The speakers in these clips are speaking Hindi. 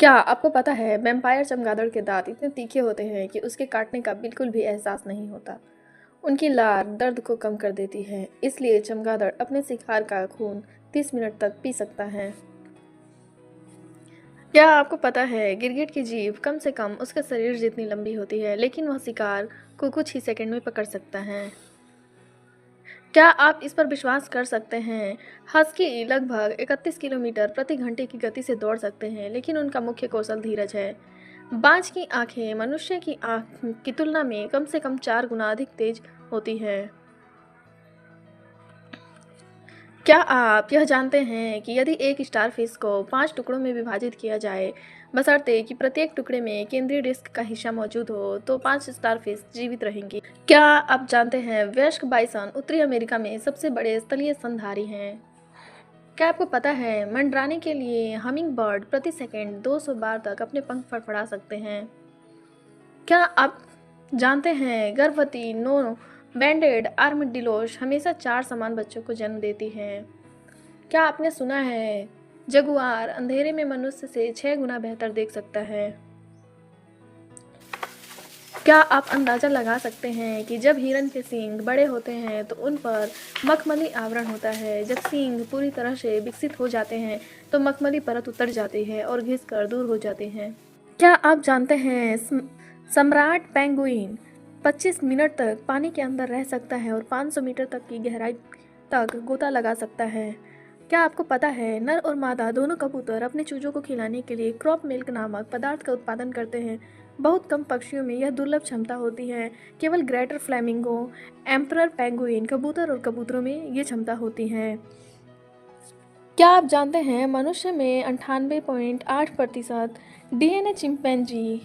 क्या आपको पता है वैम्पायर चमगादड़ के दांत इतने तीखे होते हैं कि उसके काटने का बिल्कुल भी एहसास नहीं होता। उनकी लार दर्द को कम कर देती है, इसलिए चमगादड़ अपने शिकार का खून 30 मिनट तक पी सकता है। क्या आपको पता है गिरगिट की जीभ कम से कम उसके शरीर जितनी लंबी होती है, लेकिन वह शिकार को कुछ ही सेकंड में पकड़ सकता है। क्या आप इस पर विश्वास कर सकते हैं? हस्की लगभग 31 किलोमीटर प्रति घंटे की गति से दौड़ सकते हैं, लेकिन उनका मुख्य कौशल धीरज है। बाज की आंखें मनुष्य की आंख की तुलना में कम से कम 4 गुना अधिक तेज होती है। क्या आप यह जानते हैं कि यदि एक स्टारफिश को 5 टुकड़ों में विभाजित किया जाए, बशर्ते कि प्रत्येक टुकड़े में केंद्रीय डिस्क का हिस्सा मौजूद हो, तो 5 स्टारफिश जीवित रहेंगी? क्या आप जानते हैं वयस्क बाइसन उत्तरी अमेरिका में सबसे बड़े स्थलीय स्तनधारी हैं? क्या आपको पता है मंडराने के लिए हमिंग बर्ड प्रति सेकंड 200 बार तक अपने पंख फड़फड़ा सकते हैं? क्या आप जानते हैं गर्भवती नो बैंडेड आर्madillos हमेशा 4 समान बच्चों को जन्म देती हैं? क्या आपने सुना है जगुआर अंधेरे में मनुष्य से 6 गुना बेहतर देख सकता है? क्या आप अंदाज़ा लगा सकते हैं कि जब हिरन के सींग बड़े होते हैं तो उन पर मखमली आवरण होता है। जब सींग पूरी तरह से विकसित हो जाते हैं तो मखमली परत उतर जाती है और घिसकर दूर हो जाते हैं। क्या आप जानते हैं सम्राट पेंगुइन 25 मिनट तक पानी के अंदर रह सकता है और 500 मीटर तक की गहराई तक गोता लगा सकता है? क्या आपको पता है नर और मादा दोनों कबूतर अपने चूजों को खिलाने के लिए क्रॉप मिल्क नामक पदार्थ का उत्पादन करते हैं? बहुत कम पक्षियों में यह दुर्लभ क्षमता होती है। केवल ग्रेटर फ्लेमिंगो, एम्परर पेंगुइन कबूतर और कबूतरों में ये क्षमता होती है। क्या आप जानते हैं मनुष्य में 98.8% डीएनए चिंपैंजी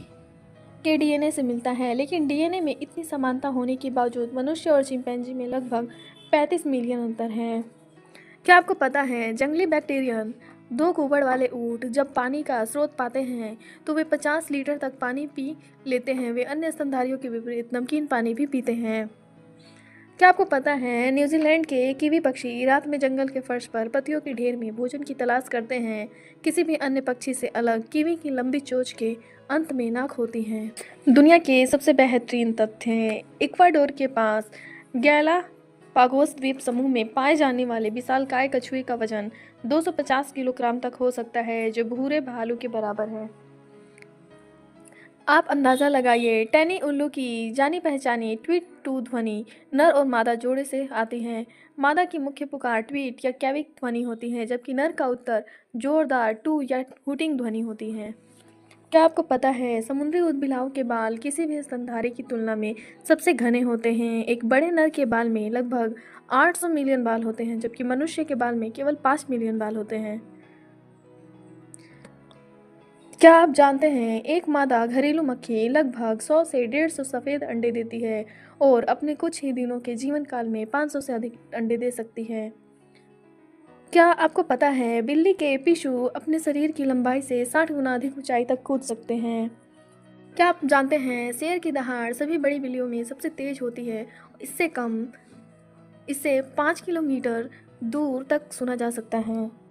के डीएनए से मिलता है, लेकिन डीएनए में इतनी समानता होने के बावजूद मनुष्य और चिंपैंजी में लगभग 35 मिलियन अंतर है। क्या आपको पता है जंगली बैक्टीरियन 2 कुबड़ वाले ऊँट जब पानी का स्रोत पाते हैं तो वे 50 लीटर तक पानी पी लेते हैं। वे अन्य स्तनधारियों के विपरीत नमकीन पानी भी पीते हैं। क्या आपको पता है न्यूजीलैंड के कीवी पक्षी रात में जंगल के फर्श पर पत्तियों के ढेर में भोजन की तलाश करते हैं? किसी भी अन्य पक्षी से अलग कीवी की लंबी चोंच के अंत में नाक होती है। दुनिया के सबसे बेहतरीन तथ्य हैं। इक्वाडोर के पास गैलापागोस द्वीप समूह में पाए जाने वाले विशालकाय कछुए का वजन 250 किलोग्राम तक हो सकता है, जो भूरे भालू के बराबर है। आप अंदाज़ा लगाइए, टैनी उल्लू की जानी पहचानी ट्वीट टू ध्वनि नर और मादा जोड़े से आती है। मादा की मुख्य पुकार ट्वीट या कैविक ध्वनि होती है, जबकि नर का उत्तर जोरदार टू या हुटिंग ध्वनि होती है। क्या आपको पता है समुद्री ऊदबिलाव के बाल किसी भी स्तनधारी की तुलना में सबसे घने होते हैं? एक बड़े नर के बाल में लगभग 800 मिलियन बाल होते हैं, जबकि मनुष्य के बाल में केवल 5 मिलियन बाल होते हैं। क्या आप जानते हैं एक मादा घरेलू मक्खी लगभग 100 से 150 सफ़ेद अंडे देती है और अपने कुछ ही दिनों के जीवन काल में 500 से अधिक अंडे दे सकती है? क्या आपको पता है बिल्ली के पिशू अपने शरीर की लंबाई से 60 गुना अधिक ऊंचाई तक कूद सकते हैं? क्या आप जानते हैं शेर की दहाड़ सभी बड़ी बिल्लियों में सबसे तेज होती है? इससे 5 किलोमीटर दूर तक सुना जा सकता है।